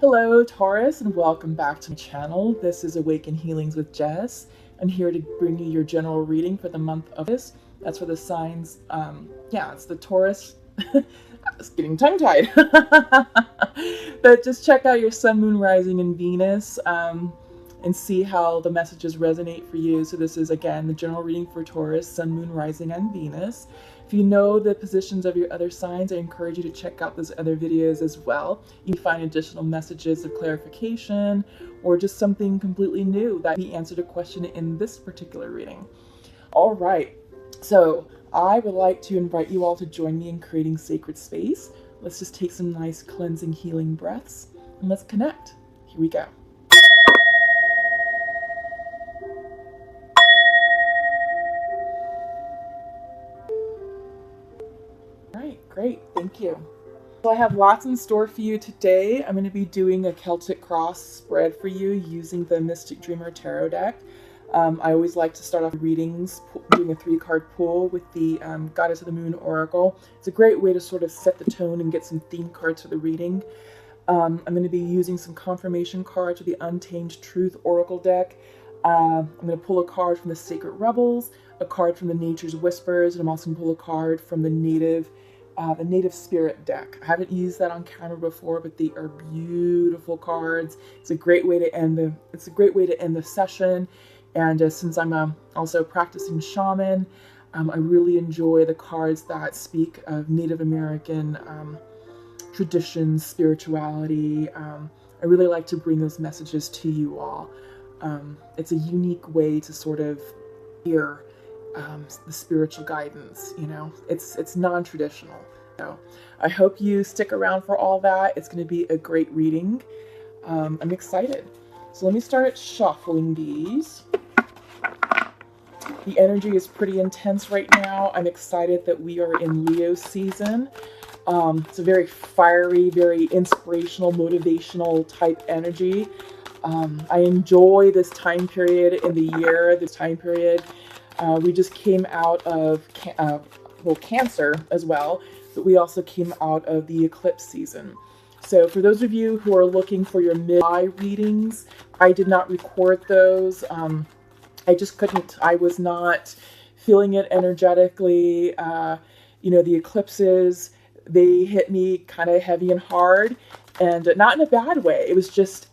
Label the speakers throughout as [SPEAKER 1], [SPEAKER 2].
[SPEAKER 1] Hello, Taurus, and welcome back to my channel. This is Awaken Healings with Jess. I'm here to bring you your general reading for the month of August. That's for the signs. It's the Taurus. I was getting tongue-tied. But just check out your Sun, Moon, Rising, and Venus and see how the messages resonate for you. So this is, again, the general reading for Taurus, Sun, Moon, Rising, and Venus. If you know the positions of your other signs, I encourage you to check out those other videos as well. You can find additional messages of clarification or just something completely new that we answered a question in this particular reading. All right, so I would like to invite you all to join me in creating sacred space. Let's just take some nice cleansing, healing breaths and let's connect. Here we go. All right, great, thank you. So I have lots in store for you today. I'm going to be doing a Celtic Cross spread for you using the Mystic Dreamer Tarot deck. I always like to start off readings doing a 3-card pull with the Goddess of the Moon Oracle. It's a great way to sort of set the tone and get some theme cards for the reading. I'm going to be using some confirmation cards with the Untamed Truth Oracle deck. I'm going to pull a card from the Sacred Rebels, a card from the Nature's Whispers, and I'm also going to pull a card from the Native Spirit deck. I haven't used that on camera before, but they are beautiful cards. It's a great way to end the session. And since I'm also a practicing shaman, I really enjoy the cards that speak of Native American traditions, spirituality. I really like to bring those messages to you all. It's a unique way to sort of hear the spiritual guidance, you know. It's non-traditional. So I hope you stick around for all that. It's going to be a great reading. I'm excited. So let me start shuffling these. The energy is pretty intense right now. I'm excited that we are in Leo season. It's a very fiery, very inspirational, motivational type energy. I enjoy this time period in the year, we just came out of, Cancer as well, but we also came out of the eclipse season. So for those of you who are looking for your mid-July readings, I did not record those. I just couldn't, I was not feeling it energetically. The eclipses, they hit me kind of heavy and hard, and not in a bad way. It was just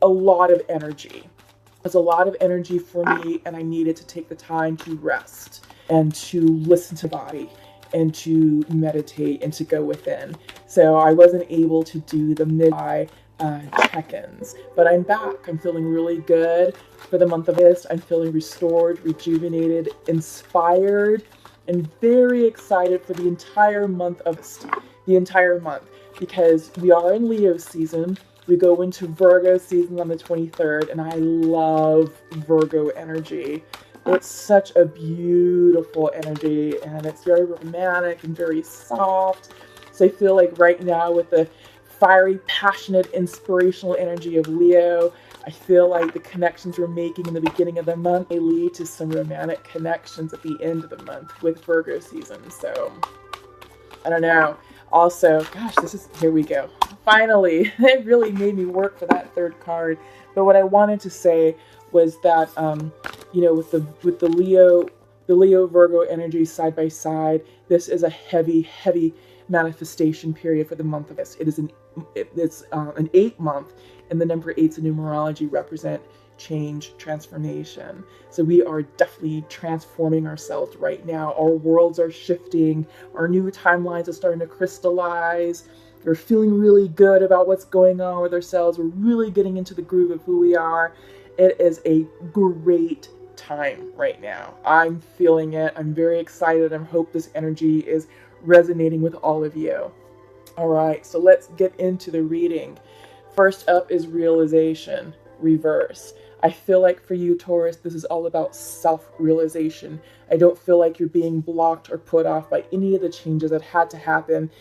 [SPEAKER 1] a lot of energy. It was a lot of energy for me, and I needed to take the time to rest and to listen to the body and to meditate and to go within. So I wasn't able to do the mid-July check-ins, but I'm back. I'm feeling really good for the month of August. I'm feeling restored, rejuvenated, inspired, and very excited for the entire month of August. The entire month, because we are in Leo season. We go into Virgo season on the 23rd, and I love Virgo energy. It's such a beautiful energy, and it's very romantic and very soft. So I feel like right now with the fiery, passionate, inspirational energy of Leo, I feel like the connections we're making in the beginning of the month may lead to some romantic connections at the end of the month with Virgo season. So, I don't know. Also, gosh, here we go. Finally, it really made me work for that third card. But what I wanted to say was that, with the Leo Virgo energy side by side, this is a heavy manifestation period for the month of August. It's an 8-month, and the number 8s in numerology represent change, transformation. So we are definitely transforming ourselves right now. Our worlds are shifting. Our new timelines are starting to crystallize. We're feeling really good about what's going on with ourselves. We're really getting into the groove of who we are. It is a great time right now. I'm feeling it. I'm very excited. I hope this energy is resonating with all of you. All right, so let's get into the reading. First up is realization, reverse. I feel like for you, Taurus, this is all about self-realization. I don't feel like you're being blocked or put off by any of the changes that had to happen,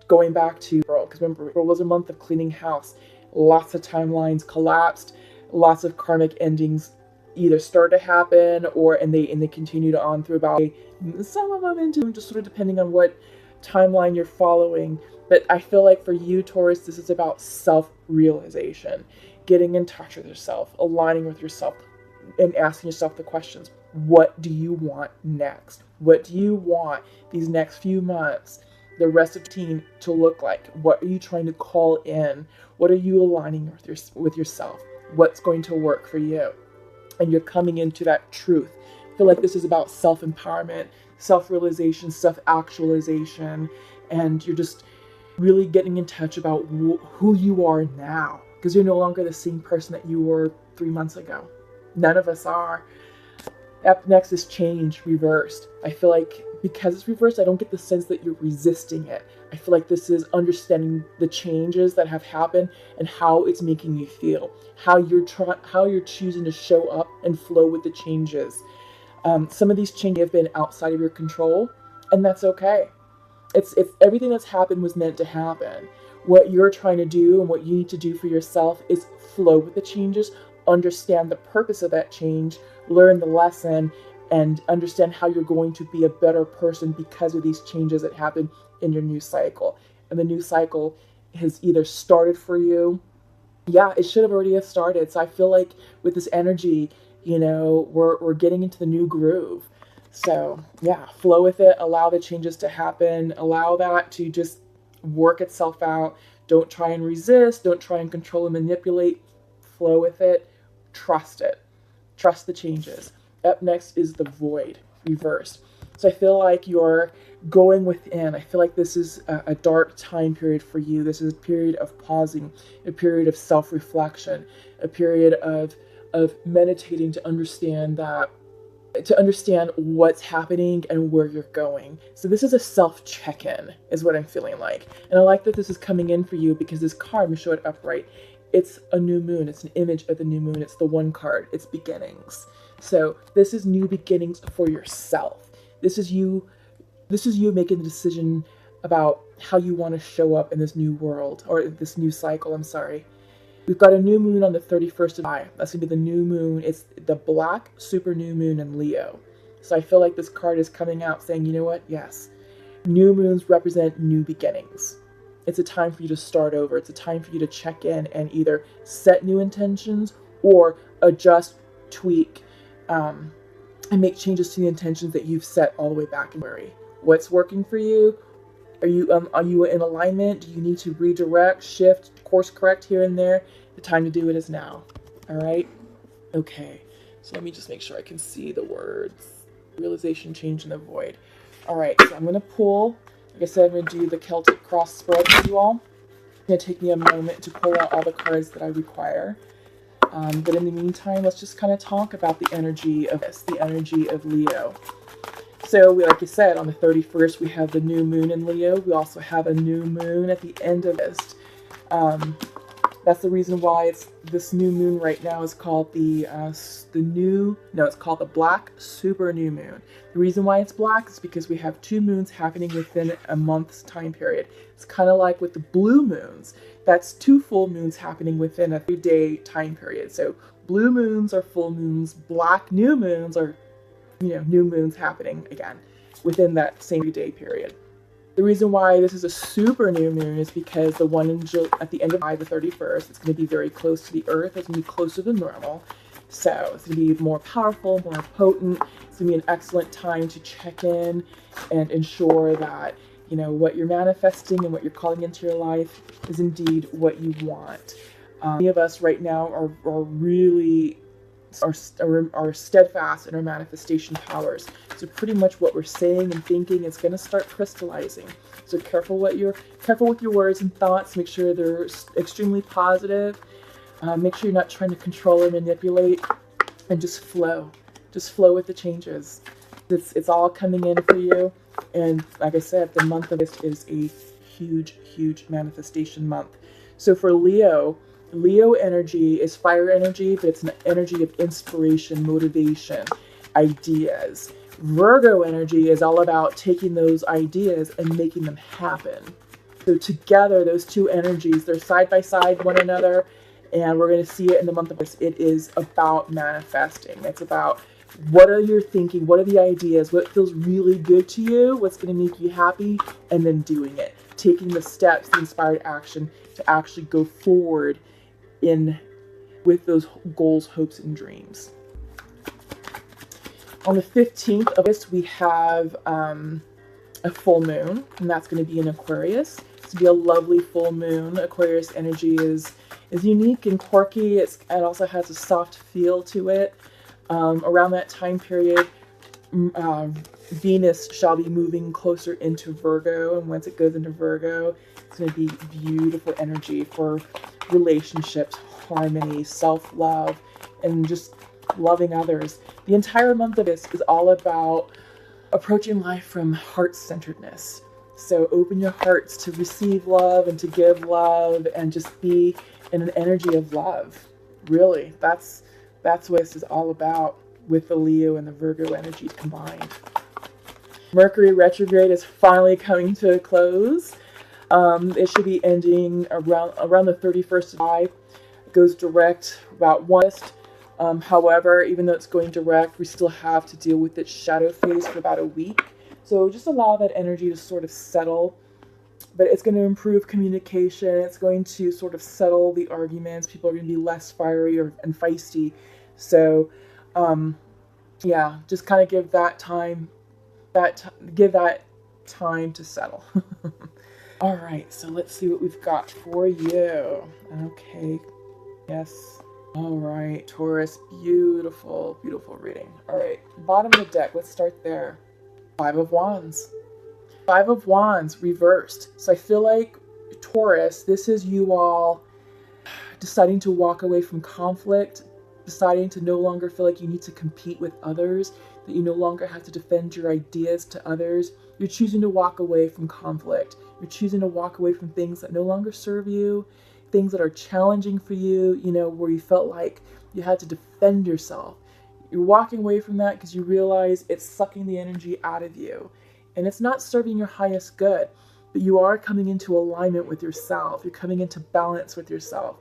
[SPEAKER 1] going back to April. Because remember, April was a month of cleaning house. Lots of timelines collapsed. Lots of karmic endings either start to happen and they continued on through about some of them into just sort of depending on what timeline you're following. But I feel like for you, Taurus, this is about self-realization, getting in touch with yourself, aligning with yourself, and asking yourself the questions. What do you want next? What do you want these next few months, the rest of the team, to look like? What are you trying to call in? What are you aligning with yourself? What's going to work for you? And you're coming into that truth. I feel like this is about self-empowerment, self-realization, self-actualization, and you're just really getting in touch about who you are now, because you're no longer the same person that you were 3 months ago. None of us are. Up next is change reversed. I feel like because it's reversed, I don't get the sense that you're resisting it. I feel like this is understanding the changes that have happened and how it's making you feel, how you're choosing to show up and flow with the changes. Some of these changes have been outside of your control, and that's okay. It's everything that's happened was meant to happen. What you're trying to do and what you need to do for yourself is flow with the changes, understand the purpose of that change, learn the lesson, and understand how you're going to be a better person because of these changes that happen in your new cycle. And the new cycle has either started for you. Yeah, it should have already have started. So I feel like with this energy, we're getting into the new groove. So yeah, flow with it, allow the changes to happen, allow that to just work itself out. Don't try and resist, don't try and control and manipulate. Flow with it, trust it. Trust the changes. Up next is the void, reversed. So I feel like you're going within. I feel like this is a dark time period for you. This is a period of pausing, a period of self-reflection, a period of meditating to understand what's happening and where you're going. So this is a self-check-in, is what I'm feeling like. And I like that this is coming in for you because this card, I'm going to show it upright. It's a new moon. It's an image of the new moon. It's the one card. It's beginnings. So this is new beginnings for yourself. This is you making the decision about how you want to show up in this new world, or this new cycle, I'm sorry. We've got a new moon on the 31st of July. That's going to be the new moon. It's the black super new moon in Leo. So I feel like this card is coming out saying, you know what? Yes. New moons represent new beginnings. It's a time for you to start over. It's a time for you to check in and either set new intentions or adjust, tweak, and make changes to the intentions that you've set all the way back in February. What's working for you? Are you in alignment? Do you need to redirect, shift, course correct here and there? The time to do it is now. All right? Okay. So let me just make sure I can see the words. Realization, change, and the void. All right. So I'm going to pull. Like I said, I'm going to do the Celtic cross spread for you all. It's going to take me a moment to pull out all the cards that I require. But in the meantime, let's just kind of talk about the energy of this, the energy of Leo. So, like I said, on the 31st, we have the new moon in Leo. We also have a new moon at the end of this. That's the reason why this new moon right now is called it's called the black super new moon. The reason why it's black is because we have two moons happening within a month's time period. It's kind of like with the blue moons. That's two full moons happening within a 3-day time period. So blue moons are full moons, black new moons are new moons happening again within that same 3-day period. The reason why this is a super new moon is because the one at the end of July, the 31st, it's going to be very close to the Earth. It's going to be closer than normal. So it's going to be more powerful, more potent. It's going to be an excellent time to check in and ensure that, what you're manifesting and what you're calling into your life is indeed what you want. Many of us right now are really are steadfast in our manifestation powers. So pretty much what we're saying and thinking is going to start crystallizing. So careful with your words and thoughts. Make sure they're extremely positive. Make sure you're not trying to control or manipulate, and just flow. Just flow with the changes. It's all coming in for you. And like I said, the month of August is a huge manifestation month. So for Leo energy is fire energy, but it's an energy of inspiration, motivation, ideas. Virgo energy is all about taking those ideas and making them happen. So together, those two energies, they're side by side one another, and we're going to see it in the month of August. It is about manifesting. It's about What are you thinking? What are the ideas? What feels really good to you? What's going to make you happy? And then doing it. Taking the steps, the inspired action to actually go forward in with those goals, hopes, and dreams. On the 15th of August, we have a full moon, and that's going to be in Aquarius. It's going to be a lovely full moon. Aquarius energy is unique and quirky. It also has a soft feel to it. Around that time period, Venus shall be moving closer into Virgo, and once it goes into Virgo, it's going to be beautiful energy for relationships, harmony, self-love, and just loving others. The entire month of this is all about approaching life from heart-centeredness. So open your hearts to receive love and to give love and just be in an energy of love. Really, that's what this is all about with the Leo and the Virgo energies combined. Mercury retrograde is finally coming to a close. It should be ending around the 31st of July. It goes direct about once. However, even though it's going direct, we still have to deal with its shadow phase for about a week. So just allow that energy to sort of settle. But it's going to improve communication. It's going to sort of settle the arguments. People are going to be less fiery and feisty. So, yeah, just kind of give that time to settle. All right, so let's see what we've got for you. Okay, yes. All right, Taurus, beautiful, beautiful reading. All right, bottom of the deck, let's start there. Five of Wands. Five of Wands reversed. So I feel like, Taurus, this is you all deciding to walk away from conflict, deciding to no longer feel like you need to compete with others, that you no longer have to defend your ideas to others. You're choosing to walk away from conflict. You're choosing to walk away from things that no longer serve you, things that are challenging for you, where you felt like you had to defend yourself. You're walking away from that because you realize it's sucking the energy out of you. And it's not serving your highest good, but you are coming into alignment with yourself. You're coming into balance with yourself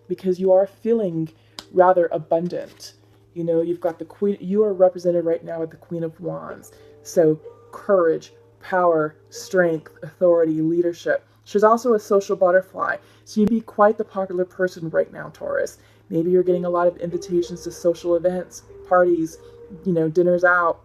[SPEAKER 1] because you are feeling rather abundant. You've got the Queen. You are represented right now with the Queen of Wands. So courage, power, strength, authority, leadership. She's also a social butterfly. So you'd be quite the popular person right now, Taurus. Maybe you're getting a lot of invitations to social events, parties, dinners out,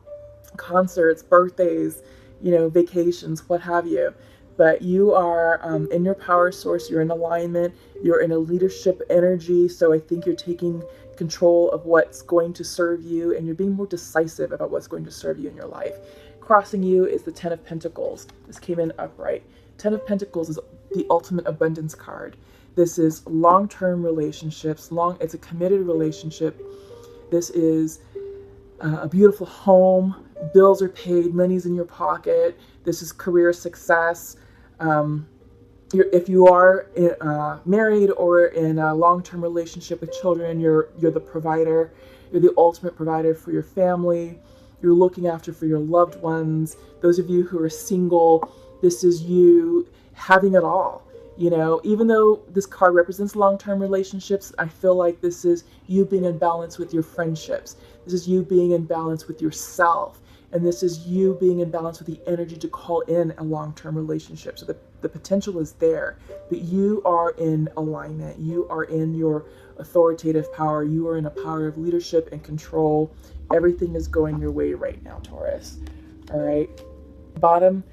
[SPEAKER 1] concerts, birthdays, vacations, what have you. But you are in your power source. You're in alignment. You're in a leadership energy. So I think you're taking control of what's going to serve you, and you're being more decisive about what's going to serve you in your life. Crossing you is the Ten of Pentacles. This came in upright. Ten of Pentacles is the ultimate abundance card. This is long-term relationships. It's a committed relationship. This is a beautiful home. Bills are paid. Money's in your pocket. This is career success. If you are married or in a long-term relationship with children, you're the provider. You're the ultimate provider for your family. You're looking after for your loved ones. Those of you who are single, this is you having it all. Even though this card represents long-term relationships, I feel like this is you being in balance with your friendships. This is you being in balance with yourself. And this is you being in balance with the energy to call in a long-term relationship. So the potential is there, but you are in alignment. You are in your authoritative power. You are in a power of leadership and control. Everything is going your way right now, Taurus. All right. Bottom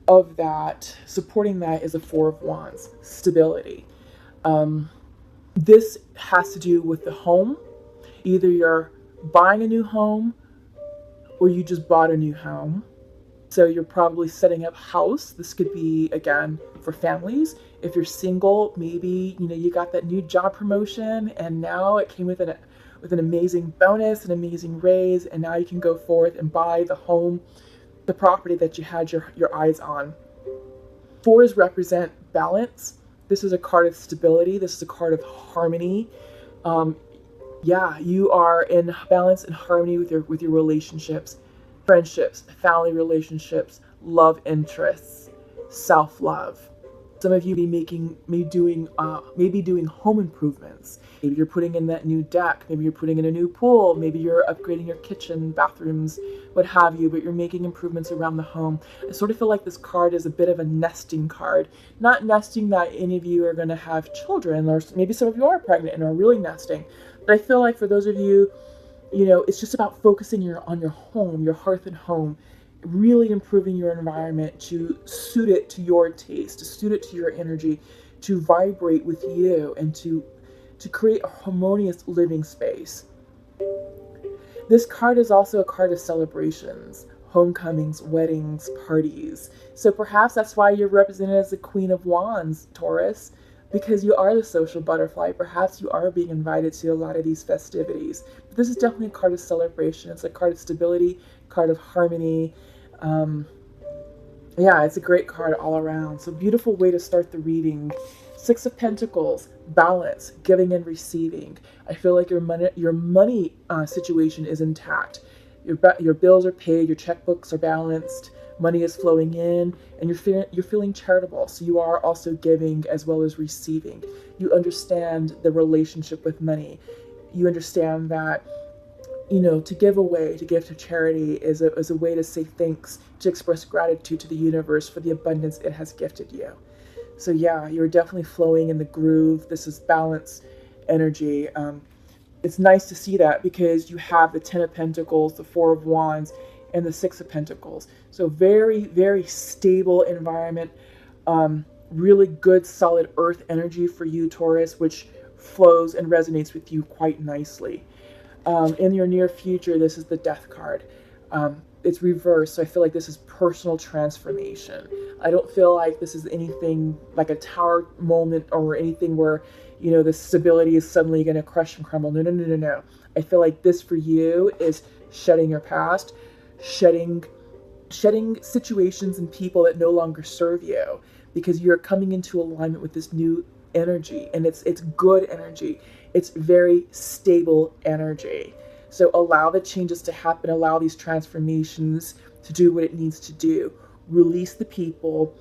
[SPEAKER 1] of that, supporting that, is a Four of Wands, stability. This has to do with the home. Either you're buying a new home or you just bought a new home. So you're probably setting up house. This could be, again, for families. If you're single, maybe, you got that new job promotion and now it came with an amazing bonus, an amazing raise, and now you can go forth and buy the home, the property that you had your eyes on. Fours represent balance. This is a card of stability. This is a card of harmony. You are in balance and harmony with your relationships, friendships, family relationships, love interests, self-love. Some of you maybe doing home improvements. Maybe you're putting in that new deck. Maybe you're putting in a new pool. Maybe you're upgrading your kitchen, bathrooms, what have you. But you're making improvements around the home. I sort of feel like this card is a bit of a nesting card. Not nesting that any of you are going to have children, or maybe some of you are pregnant and are really nesting. But I feel like for those of you, it's just about focusing on your home, your hearth and home, really improving your environment to suit it to your taste, to suit it to your energy, to vibrate with you, and to create a harmonious living space. This card is also a card of celebrations, homecomings, weddings, parties. So perhaps that's why you're represented as the Queen of Wands, Taurus, because you are the social butterfly. Perhaps you are being invited to a lot of these festivities. But this is definitely a card of celebration. It's a card of stability, card of harmony. Yeah, it's a great card all around. So beautiful way to start the reading. Six of Pentacles, balance, giving and receiving. I feel like your money situation is intact. Your bills are paid, your checkbooks are balanced, money is flowing in, and you're feeling charitable. So you are also giving as well as receiving. You understand the relationship with money. You understand that to give away, to give to charity is a way to say thanks, to express gratitude to the universe for the abundance it has gifted you. So yeah, you're definitely flowing in the groove. This is balance energy. It's nice to see that because you have the Ten of Pentacles, the Four of Wands, and the Six of Pentacles. So very, very stable environment. Really good, solid earth energy for you, Taurus, which flows and resonates with you quite nicely. In your near future, this is the Death card. It's reversed, so I feel like this is personal transformation. I don't feel like this is anything like a tower moment or anything where, the stability is suddenly going to crush and crumble. No, no, no, no, no. I feel like this for you is shedding your past, shedding situations and people that no longer serve you, because you're coming into alignment with this new energy, and it's good energy. It's very stable energy. So allow the changes to happen, allow these transformations to do what it needs to do. Release the people,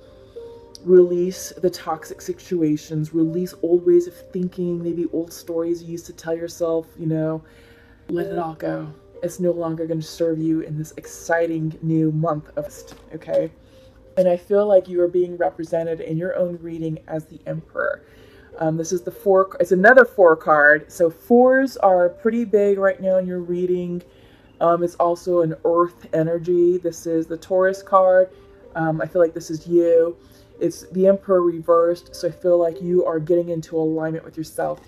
[SPEAKER 1] release the toxic situations, release old ways of thinking, maybe old stories you used to tell yourself, let it all go. It's no longer going to serve you in this exciting new month of, okay? And I feel like you are being represented in your own reading as the Emperor. This is the four. It's another four card. So fours are pretty big right now in your reading. It's also an earth energy. This is the Taurus card. I feel like this is you. It's the Emperor reversed. So I feel like you are getting into alignment with yourself,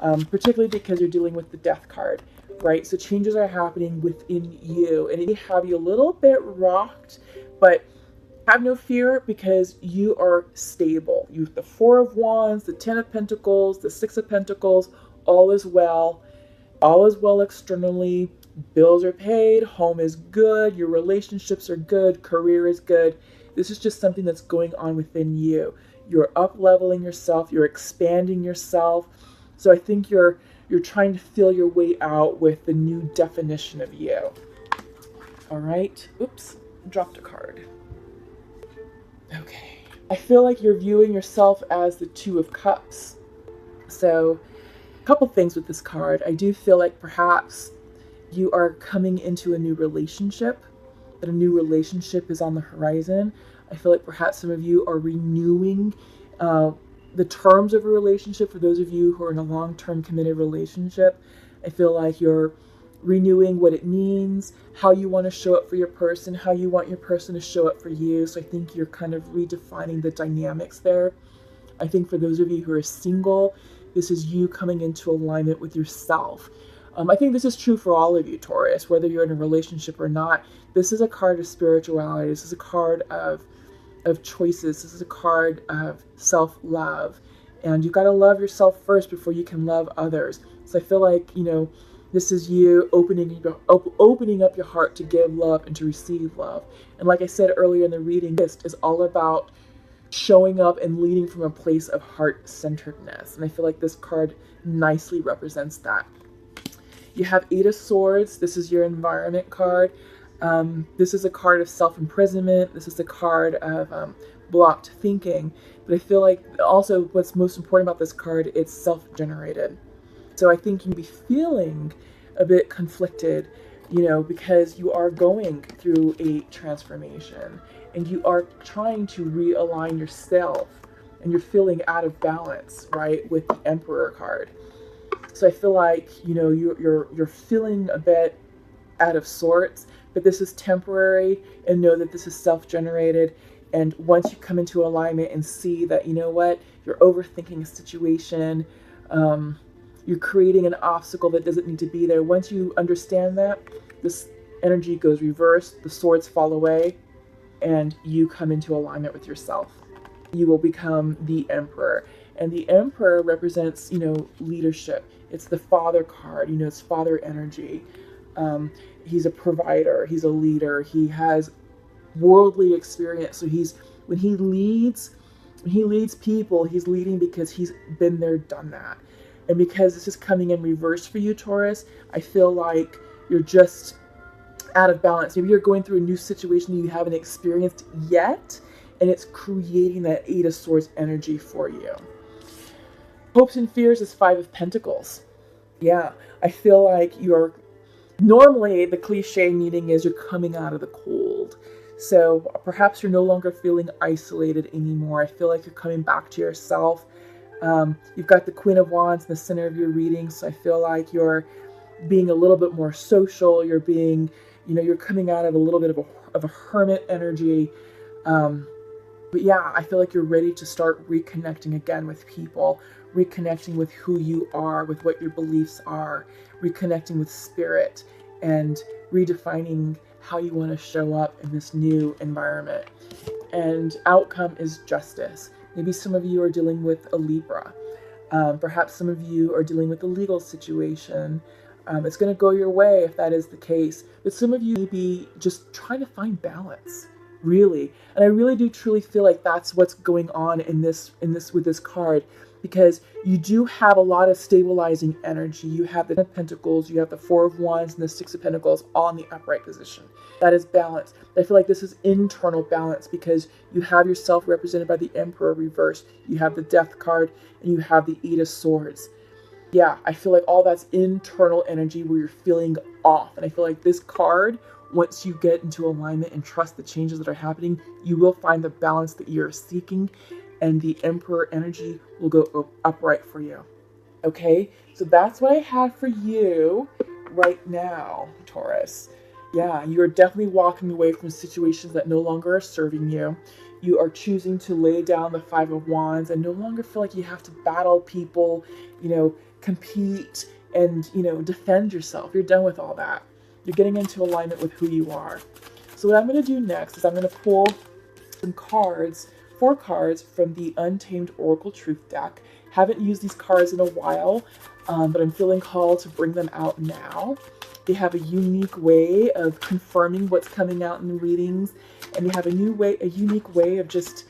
[SPEAKER 1] particularly because you're dealing with the Death card, right? So changes are happening within you, and it have you a little bit rocked, but have no fear because you are stable. You have the Four of Wands, the Ten of Pentacles, the Six of Pentacles. All is well. All is well externally. Bills are paid. Home is good. Your relationships are good. Career is good. This is just something that's going on within you. You're up-leveling yourself. You're expanding yourself. So I think you're trying to feel your way out with the new definition of you. All right. Oops. Dropped a card. Okay. I feel like you're viewing yourself as the Two of Cups. So, a couple things with this card. I do feel like perhaps you are coming into a new relationship, that a new relationship is on the horizon. I feel like perhaps some of you are renewing the terms of a relationship. For those of you who are in a long-term committed relationship, I feel like you're renewing what it means, how you want to show up for your person, how you want your person to show up for you. So I think you're kind of redefining the dynamics there. I think for those of you who are single, this is you coming into alignment with yourself. I think this is true for all of you, Taurus, whether you're in a relationship or not. This is a card of spirituality. This is a card of choices. This is a card of self-love. And you've got to love yourself first before you can love others. So I feel like, this is you opening up your heart to give love and to receive love. And like I said earlier in the reading, this is all about showing up and leading from a place of heart-centeredness. And I feel like this card nicely represents that. You have Eight of Swords. This is your environment card. This is a card of self-imprisonment. This is a card of blocked thinking. But I feel like also what's most important about this card, it's self-generated. So I think you can be feeling a bit conflicted, because you are going through a transformation and you are trying to realign yourself and you're feeling out of balance, right, with the Emperor card. So I feel like, you're feeling a bit out of sorts, but this is temporary, and know that this is self-generated. And once you come into alignment and see that, you're overthinking a situation, you're creating an obstacle that doesn't need to be there. Once you understand that, this energy goes reverse, the swords fall away, and you come into alignment with yourself. You will become the Emperor. And the Emperor represents, leadership. It's the father card, it's father energy. He's a provider, he's a leader, he has worldly experience. So when he leads people, he's leading because he's been there, done that. And because this is coming in reverse for you, Taurus, I feel like you're just out of balance. Maybe you're going through a new situation you haven't experienced yet, and it's creating that Eight of Swords energy for you. Hopes and fears is Five of Pentacles. Yeah, I feel like you're normally, the cliche meaning is you're coming out of the cold. So perhaps you're no longer feeling isolated anymore. I feel like you're coming back to yourself. You've got the Queen of Wands in the center of your reading. So I feel like you're being a little bit more social. You're being, you're coming out of a little bit of a hermit energy. But yeah, I feel like you're ready to start reconnecting again with people, reconnecting with who you are, with what your beliefs are, reconnecting with spirit, and redefining how you want to show up in this new environment. And outcome is justice. Maybe some of you are dealing with a Libra. Perhaps some of you are dealing with a legal situation. It's going to go your way if that is the case. But some of you may be just trying to find balance, really. And I really do truly feel like that's what's going on in this with this card, because you do have a lot of stabilizing energy. You have the Ten of Pentacles, you have the Four of Wands, and the Six of Pentacles all in the upright position. That is balance. I feel like this is internal balance because you have yourself represented by the Emperor reversed. You have the Death card, and you have the Eight of Swords. Yeah, I feel like all that's internal energy where you're feeling off. And I feel like this card, once you get into alignment and trust the changes that are happening, you will find the balance that you're seeking, and the Emperor energy will go upright for you. Okay, so that's what I have for you right now, Taurus. Yeah, you are definitely walking away from situations that no longer are serving you. You are choosing to lay down the Five of Wands and no longer feel like you have to battle people, compete and, defend yourself. You're done with all that. You're getting into alignment with who you are. So what I'm going to do next is I'm going to pull some cards, 4 cards from the Untamed Oracle Truth deck. Haven't used these cards in a while, but I'm feeling called to bring them out now. They have a unique way of confirming what's coming out in the readings, and they have a unique way of just,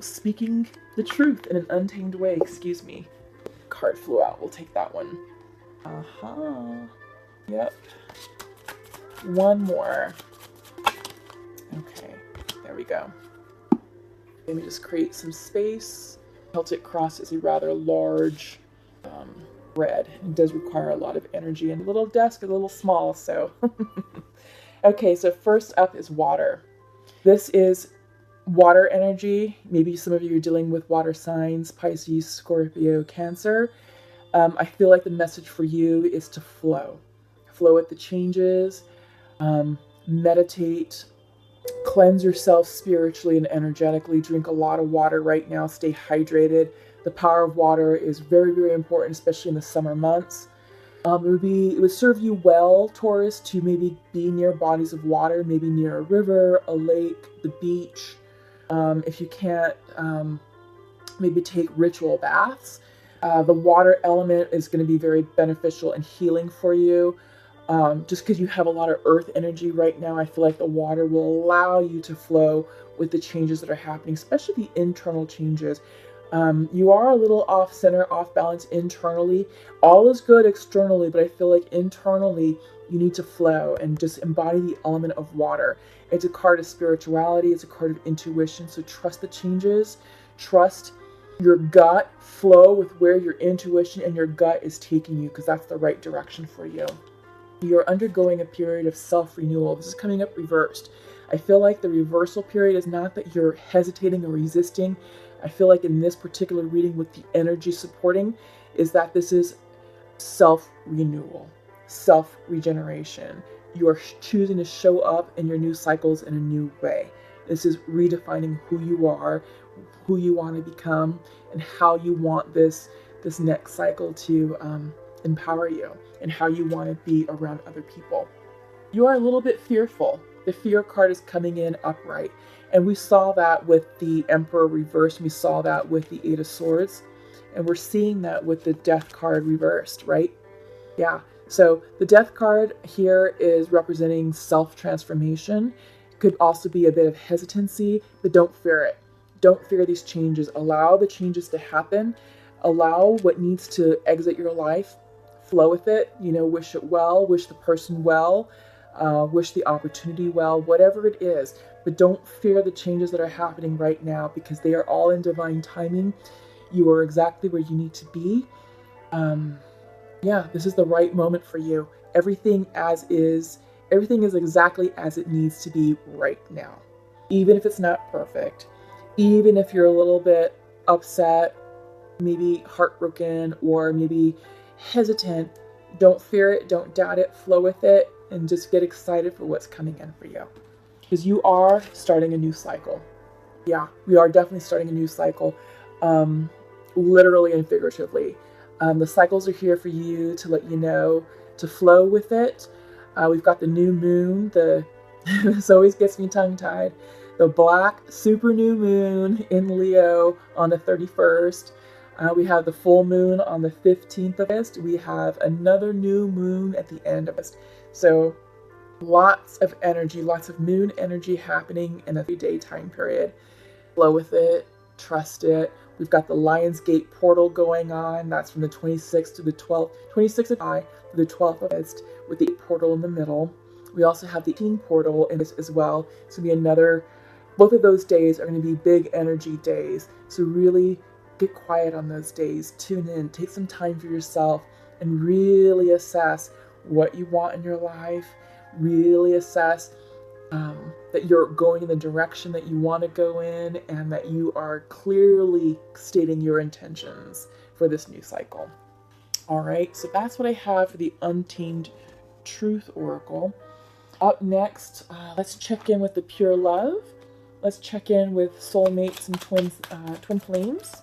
[SPEAKER 1] speaking the truth in an untamed way. Excuse me. Card flew out. We'll take that one. Yep. One more. Okay, there we go. Let me just create some space. Celtic Cross is a rather large red. It does require a lot of energy, and the little desk is a little small, so. Okay, so first up is water. This is water energy. Maybe some of you are dealing with water signs, Pisces, Scorpio, Cancer. I feel like the message for you is to flow. Flow with the changes, meditate, cleanse yourself spiritually and energetically. Drink a lot of water right now. Stay hydrated. The power of water is very, very important, especially in the summer months. It would serve you well, Taurus, to maybe be near bodies of water, maybe near a river, a lake, the beach. If you can't, maybe take ritual baths. The water element is going to be very beneficial and healing for you. Just because you have a lot of earth energy right now, I feel like the water will allow you to flow with the changes that are happening, especially the internal changes. You are a little off center, off balance internally. All is good externally, but I feel like internally you need to flow and just embody the element of water. It's a card of spirituality. It's a card of intuition. So trust the changes. trust your gut, flow with where your intuition and your gut is taking you, because that's the right direction for you. You're undergoing a period of self-renewal. This is coming up reversed. I feel like the reversal period is not that you're hesitating or resisting. I feel like in this particular reading, with the energy supporting, is that this is self-renewal, self-regeneration. You are choosing to show up in your new cycles in a new way. This is redefining who you are, who you want to become, and how you want this next cycle to empower you, and how you want to be around other people. You are a little bit fearful. The fear card is coming in upright. And we saw that with the Emperor reversed. We saw that with the Eight of Swords. And we're seeing that with the Death card reversed, right? Yeah. So the Death card here is representing self-transformation. Could also be a bit of hesitancy, but don't fear it. Don't fear these changes. Allow the changes to happen. Allow what needs to exit your life. Flow with it. Wish it well. Wish the person well. Wish the opportunity well. Whatever it is. But don't fear the changes that are happening right now, because they are all in divine timing. You are exactly where you need to be. Yeah, this is the right moment for you. Everything is exactly as it needs to be right now. Even if it's not perfect, even if you're a little bit upset, maybe heartbroken, or maybe hesitant, don't fear it, don't doubt it, flow with it, and just get excited for what's coming in for you. Because you are starting a new cycle. Yeah, we are definitely starting a new cycle, literally and figuratively. The cycles are here for you to let you know to flow with it. We've got the new moon. This always gets me tongue-tied. The black super new moon in Leo on the 31st. We have the full moon on the 15th of August. We have another new moon at the end of August. So lots of energy, lots of moon energy happening in a 3-day time period. Flow with it, trust it. We've got the Lionsgate portal going on. That's from the 26th to the 12th, 26th of July to the 12th of August, with the portal in the middle. We also have the 18 portal in this as well. It's going to be both of those days are going to be big energy days. So really get quiet on those days. Tune in, take some time for yourself, and really assess what you want in your life. Really assess that you're going in the direction that you want to go in, and that you are clearly stating your intentions for this new cycle. All right, so that's what I have for the Untamed Truth Oracle. Up next, let's check in with the Pure Love. Let's check in with soulmates and twin flames.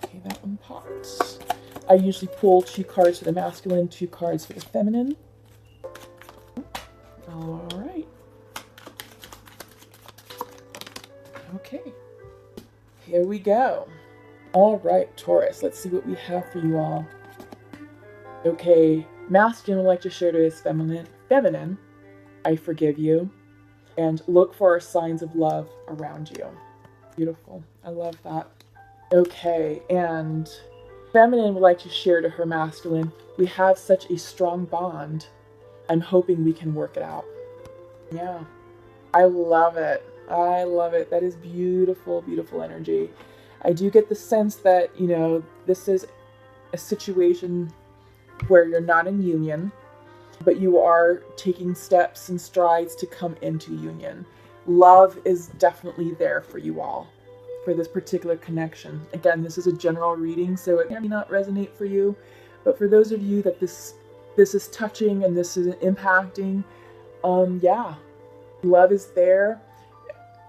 [SPEAKER 1] Okay, that one popped. I usually pull 2 cards for the masculine, 2 cards for the feminine. All right. Okay, here we go. All right, Taurus, let's see what we have for you all. Okay, masculine would like to share to his feminine, I forgive you, and look for signs of love around you. Beautiful, I love that. Okay, and feminine would like to share to her masculine, we have such a strong bond. I'm hoping we can work it out. Yeah, I love it. I love it. That is beautiful, beautiful energy. I do get the sense that, this is a situation where you're not in union, but you are taking steps and strides to come into union. Love is definitely there for you all, for this particular connection. Again, this is a general reading, so it may not resonate for you, but for those of you that this is touching and this is impacting, yeah, love is there.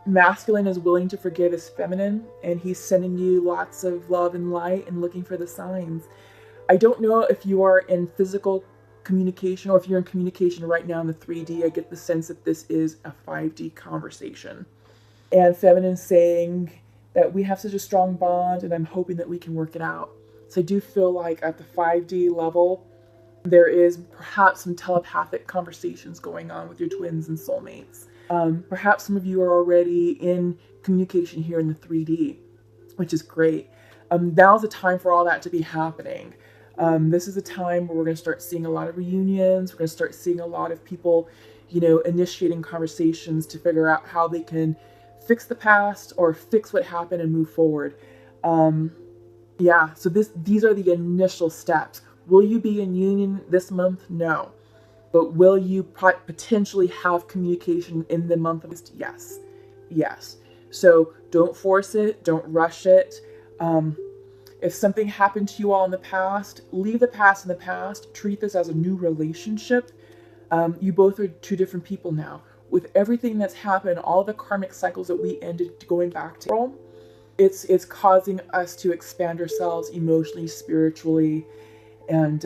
[SPEAKER 1] Masculine is willing to forgive his feminine, and he's sending you lots of love and light and looking for the signs. I don't know if you are in physical communication or if you're in communication right now in the 3D. I get the sense that this is a 5D conversation. And feminine saying that we have such a strong bond and I'm hoping that we can work it out. So I do feel like at the 5D level, there is perhaps some telepathic conversations going on with your twins and soulmates. Perhaps some of you are already in communication here in the 3D, which is great. Now's the time for all that to be happening. This is a time where we're going to start seeing a lot of reunions. We're going to start seeing a lot of people, initiating conversations to figure out how they can fix the past or fix what happened and move forward. Yeah, so these are the initial steps. Will you be in union this month? No. But will you potentially have communication in the month of August? Yes. Yes. So don't force it. Don't rush it. If something happened to you all in the past, leave the past in the past. Treat this as a new relationship. You both are two different people now. With everything that's happened, all the karmic cycles that we ended going back to, it's causing us to expand ourselves emotionally, spiritually, and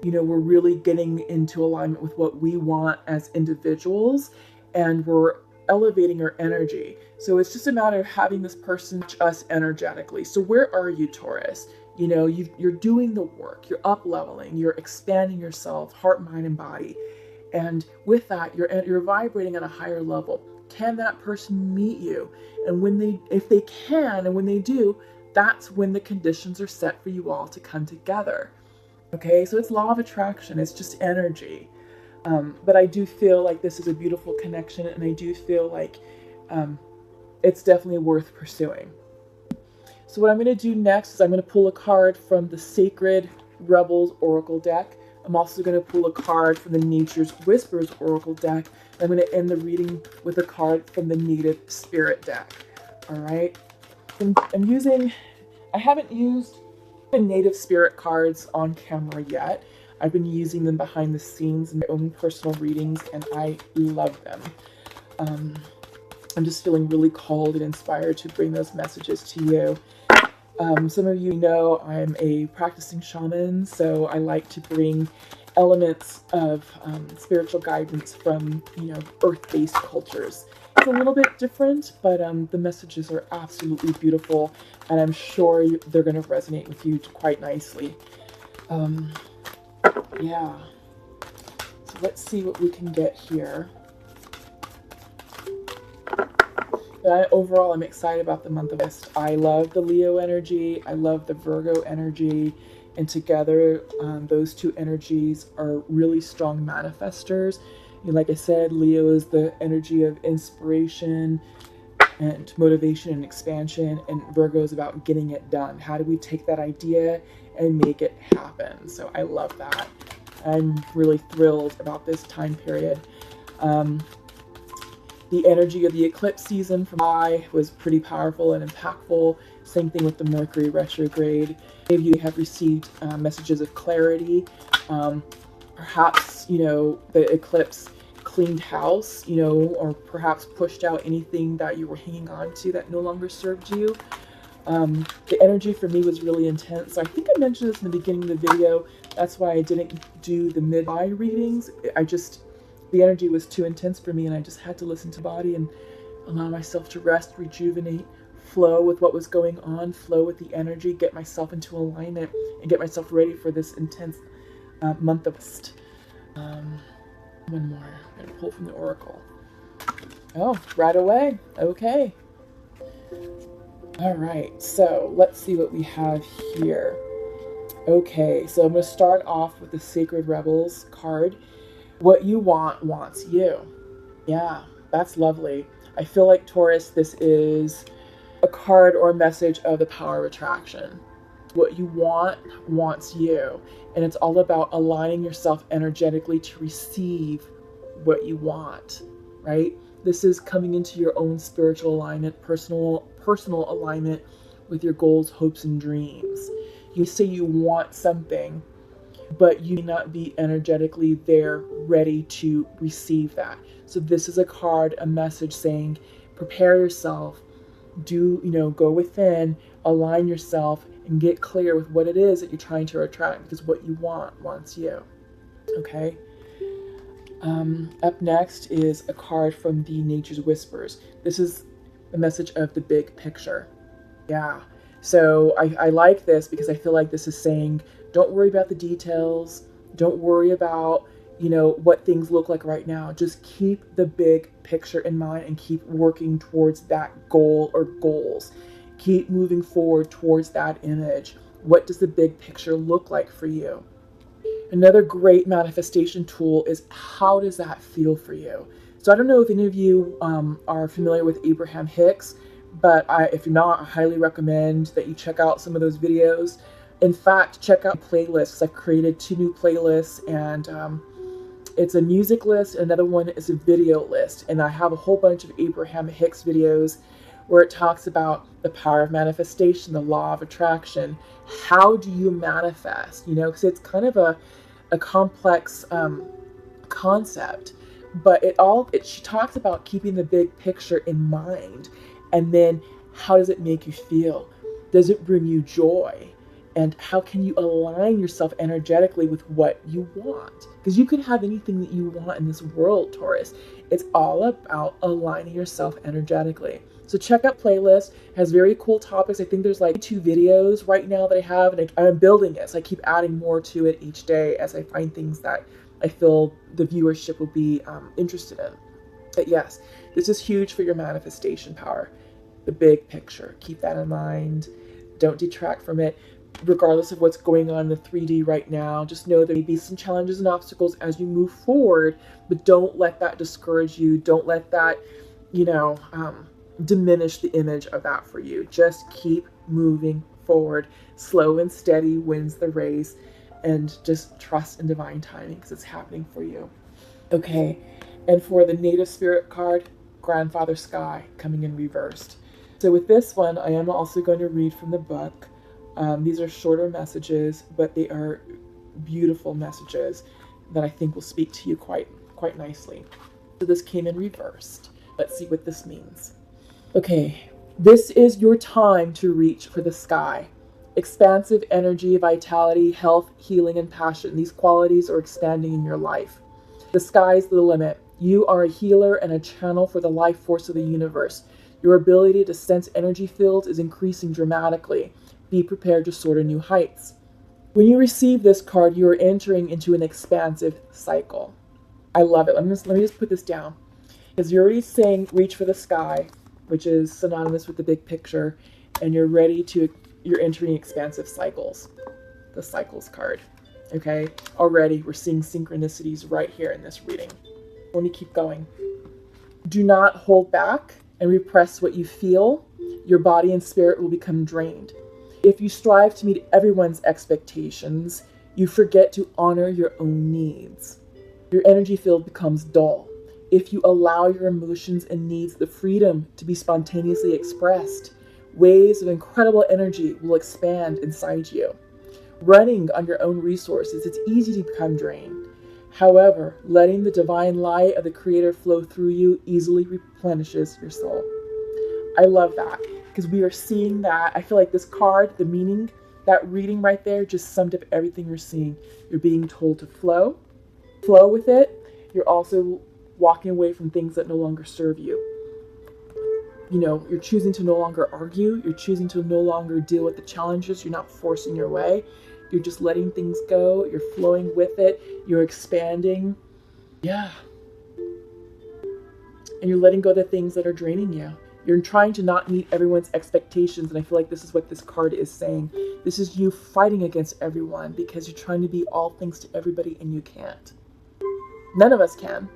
[SPEAKER 1] we're really getting into alignment with what we want as individuals, and we're elevating our energy. So it's just a matter of having this person match us energetically. So where are you, Taurus? You're doing the work, you're up leveling, you're expanding yourself, heart, mind, and body. And with that, you're vibrating at a higher level. Can that person meet you? And if they can, and when they do, that's when the conditions are set for you all to come together. Okay, so it's law of attraction. It's just energy. But I do feel like this is a beautiful connection, and I do feel like it's definitely worth pursuing. So what I'm going to do next is I'm going to pull a card from the Sacred Rebels Oracle deck. I'm also going to pull a card from the Nature's Whispers Oracle deck. And I'm going to end the reading with a card from the Native Spirit deck. All right. I haven't used the Native Spirit cards on camera yet. I've been using them behind the scenes in my own personal readings, and I love them. I'm just feeling really called and inspired to bring those messages to you. Some of you know I'm a practicing shaman, so I like to bring elements of spiritual guidance from, earth-based cultures. It's a little bit different, but the messages are absolutely beautiful, and I'm sure they're going to resonate with you quite nicely. Yeah. So let's see what we can get here. Overall, I'm excited about the month of August. I love the Leo energy. I love the Virgo energy. And together, those two energies are really strong manifestors. Like I said, Leo is the energy of inspiration and motivation and expansion. And Virgo is about getting it done. How do we take that idea and make it happen? So I love that. I'm really thrilled about this time period. The energy of the eclipse season from July was pretty powerful and impactful. Same thing with the Mercury retrograde. Many of you have received messages of clarity. Perhaps, the eclipse cleaned house, or perhaps pushed out anything that you were hanging on to that no longer served you. The energy for me was really intense. I think I mentioned this in the beginning of the video. That's why I didn't do the mid-eye readings. The energy was too intense for me, and I just had to listen to body and allow myself to rest, rejuvenate, flow with what was going on, flow with the energy, get myself into alignment, and get myself ready for this intense month of August. One more. I'm going to pull from the Oracle. Oh, right away. Okay. All right, so let's see what we have here. Okay, so I'm going to start off with the Sacred Rebels card. What you want wants you. Yeah, that's lovely. I feel like, Taurus, this is a card or a message of the power of attraction. What you want wants you. And it's all about aligning yourself energetically to receive what you want, right? This is coming into your own spiritual alignment, personal alignment with your goals, hopes, and dreams. You say you want something, but you may not be energetically there ready to receive that. So this is a card, a message saying, prepare yourself, go within, align yourself, and get clear with what it is that you're trying to attract, because what you want wants you. Okay? Up next is a card from the Nature's Whispers. This is the message of the big picture. Yeah. So I like this because I feel like this is saying, don't worry about the details. Don't worry about, what things look like right now. Just keep the big picture in mind and keep working towards that goal or goals. Keep moving forward towards that image. What does the big picture look like for you? Another great manifestation tool is, how does that feel for you? So I don't know if any of you are familiar with Abraham Hicks, but if you're not, I highly recommend that you check out some of those videos. In fact, check out playlists. I've created 2 new playlists, and it's a music list, and another one is a video list. And I have a whole bunch of Abraham Hicks videos where it talks about the power of manifestation, the law of attraction. How do you manifest? You know, because it's kind of a complex concept, but she talks about keeping the big picture in mind, and then how does it make you feel? Does it bring you joy? And how can you align yourself energetically with what you want? Because you can have anything that you want in this world, Taurus. It's all about aligning yourself energetically. So check out playlist. It has very cool topics. I think there's like 2 videos right now that I have, and I'm building it. So I keep adding more to it each day as I find things that I feel the viewership will be interested in. But yes, this is huge for your manifestation power. The big picture. Keep that in mind. Don't detract from it. Regardless of what's going on in the 3D right now, just know there may be some challenges and obstacles as you move forward, but don't let that discourage you. Don't let that, diminish the image of that for you. Just keep moving forward. Slow and steady wins the race, and just trust in divine timing because it's happening for you. Okay, and for the Native Spirit card, Grandfather Sky, coming in reversed. So with this one, I am also going to read from the book. These are shorter messages, but they are beautiful messages that I think will speak to you quite nicely. So this came in reversed. Let's see what this means. Okay, this is your time to reach for the sky. Expansive energy, vitality, health, healing, and passion. These qualities are expanding in your life. The sky's the limit. You are a healer and a channel for the life force of the universe. Your ability to sense energy fields is increasing dramatically. Be prepared to soar to new heights. When you receive this card, you are entering into an expansive cycle. I love it. Let me just put this down. Because you're already saying reach for the sky, which is synonymous with the big picture, and you're entering expansive cycles. The cycles card. Okay? Already we're seeing synchronicities right here in this reading. Let me keep going. Do not hold back and repress what you feel. Your body and spirit will become drained. If you strive to meet everyone's expectations, you forget to honor your own needs. Your energy field becomes dull. If you allow your emotions and needs the freedom to be spontaneously expressed, waves of incredible energy will expand inside you. Running on your own resources, it's easy to become drained. However, letting the divine light of the Creator flow through you easily replenishes your soul. I love that. Because we are seeing that. I feel like this card, the meaning, that reading right there just summed up everything you're seeing. You're being told to flow with it. You're also walking away from things that no longer serve you. You're choosing to no longer argue. You're choosing to no longer deal with the challenges. You're not forcing your way. You're just letting things go. You're flowing with it. You're expanding. Yeah. And you're letting go of the things that are draining you. You're trying to not meet everyone's expectations, and I feel like this is what this card is saying. This is you fighting against everyone because you're trying to be all things to everybody, and you can't. None of us can.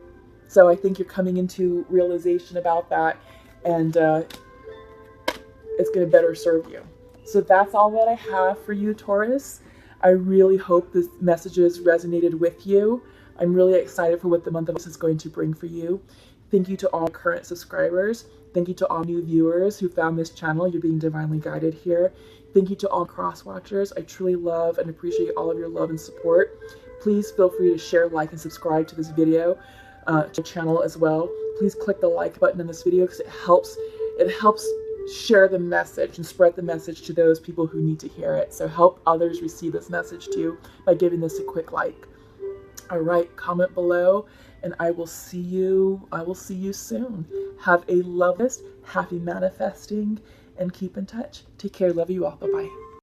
[SPEAKER 1] So I think you're coming into realization about that, and it's going to better serve you. So that's all that I have for you, Taurus. I really hope this messages resonated with you. I'm really excited for what the month of August is going to bring for you. Thank you to all current subscribers. Thank you to all new viewers who found this channel. You're being divinely guided here. Thank you to all cross-watchers. I truly love and appreciate all of your love and support. Please feel free to share, like, and subscribe to this video, to the channel as well. Please click the like button on this video because it helps share the message and spread the message to those people who need to hear it. So help others receive this message too by giving this a quick like. All right, comment below, and I will see you soon. Have a lovely, happy manifesting, and keep in touch. Take care. Love you all. Bye-bye.